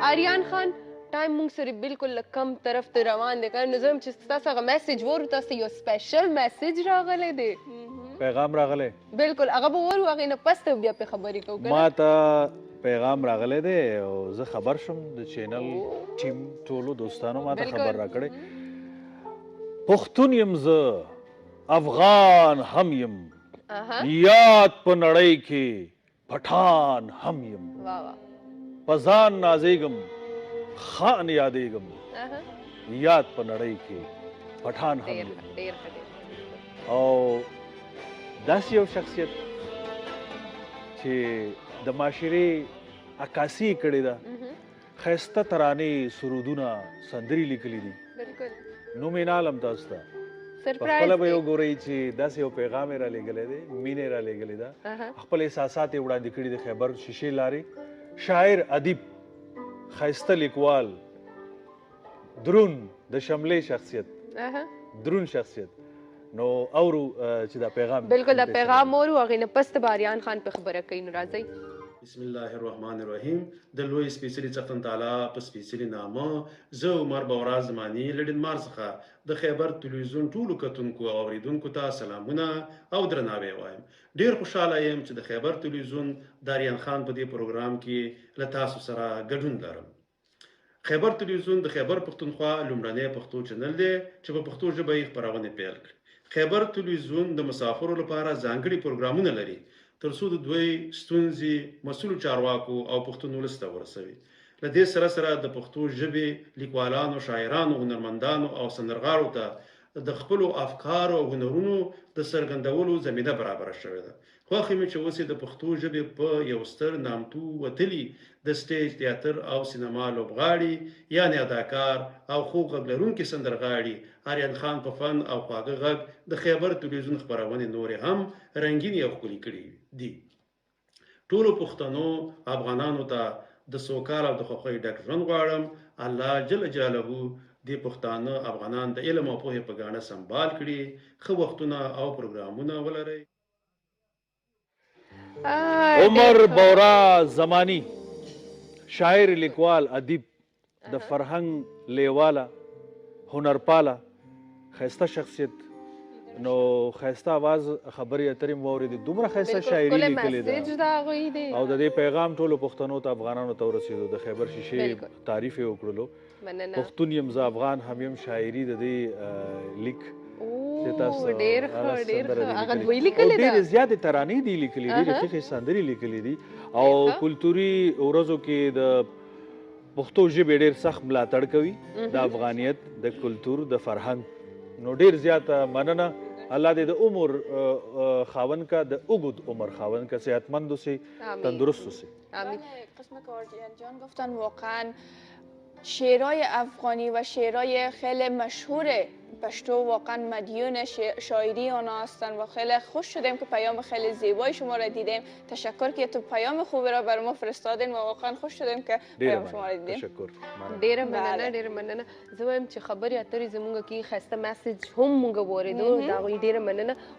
آریان خان ټایم مونږ سره بالکل کم طرف ته روان دی که نو زه هم چې ستاسو هغه میسج وورو تاسو یو سپیشل میسج راغلی دی پیغام راغلی بالکل هغه به وورو هغې نه پس ته بیا پرې خبرې کوو که ما نه ته پیغام راغلی دی او زه خبر شوم د چینل ټیم ټولو دوستانو ما ته خبر راکړی پښتون یم زه افغان هم یم یاد په نړۍ کې پټان هم یم واه واه په ځان نازېږم خان یادېږم یاد په نړۍ کې پټان هم یم ډېر ښه ډېر او داسې یو شخصیت چې د معاشرې عکاسي یې کړې ده ښایسته ترانې سرودونه سندرې لیکلي دي بالکل نوم یې نه علم تاسو ته په سرپرایز خپله به یو ګورئ چې داسې یو پیغام یې رالیږلی دی مینه یې رالیږلې ده خپل احساسات یې وړاندې کړي د خیبر شیشې لارې شاعر ادیب ښایسته لیکوال درون د شملې شخصیت درون شخصیت نو اورو چې دا پیغام بالکل دا پیغام اورو هغې نه پس ته به آریان خان پې خبره کوي نو راځئ بسم الله الرحمن الرحیم د لوی سپېڅلي څښتن تعالی په سپېڅلي نامه زه عمر بورا زماني له ډنمارک څخه د خیبر تلویزیون ټولو کتونکو او اورېدونکو ته سلامونه او درناوی وایم ډېر خوشحاله یم چې د خیبر تلویزیون د آریان خان په دې پروګرام کې له تاسو سره ګډون لرم خیبر تلویزیون د خیبر پښتونخوا لومړنی پښتو چینل دی چې په پښتو ژبه یې خپرونې پیل کړې خیبر تلویزیون د مسافرو لپاره ځانګړي پروګرامونه لري تر څو د دوی ستونزې مسؤلو چارواکو او پښتون ولس ته ورسوي له دې سره سره د پښتو ژبې لیکوالانو شاعرانو هنرمندانو او سندرغاړو ته د خپلو افکارو او هنرونو د څرګندولو زمینه برابره شوې ده خوښ یم چې اوس یې د پښتو ژبې په یو ستر نامتو وتلي د سټیج تیاتر او سینما لوبغاړي یعنې اداکار او خوږ غږ لرونکي سندرغاړي آریان خان په فن او خواږه غږ د خیبر تلویزیون خپرونې نورې هم رنګینې او ښکلي کړي دي ټولو پښتنو افغانانو ته د سوکاله او د خوښۍ ډک ژوند غواړم الله جل جلاله دې پښتانه افغانان د علم او پوهې په ګاڼه سمبال کړي ښه وختونه او پروګرامونه ولرئ عمر بورا زمانی شاعر لیکوال ادیب د فرهنګ لیواله هنرپاله ښایسته شخصیت نو ښایسته آواز خبرې اترې مو واورېدې دومره ښایسته شاعري لیکلې ده او د دې پیغام ټولو پښتنو ته افغانانو ته ورسېدو د خیبر شیشې تعریف یې وکړلو پښتون یم زه افغان هم یم شاعري د دې لیک ډېر ښه ډېر ښه هغه دوی لیکلې ده ډېرې زیاتې ترانې دي لیکلې ډېرې ښې سندرې لیکلې دي او کلتوري ورځو کې د پښتو ژبې ډېر سخت ملاتړ کوي د افغانیت د کلتور د فرهنګ نو ډېر زیاته مننه الله دې د عمر خاون کا د اوږد عمر خاون کا صحتمند اوسي تندرست اوسي آمین قسم که آریان جان گفتن واقعا شعرهای افغانی و شعرهای خیلی مشهور پشتو واقعا مدیون شاعری آنها هستند و خیلی خوش شدیم که پیام خیلی زیبای شما را دیدیم تشکر که تو پیام خوبی را بر ما فرستادین و واقعا خوش شدیم که پیام شما را دیدیم تشکر ډیره مننه ډیره مننه زه وایم چې خبرې اترې زموږ کې ښایسته میسج هم موږ واورېدو د هغوی ډیره مننه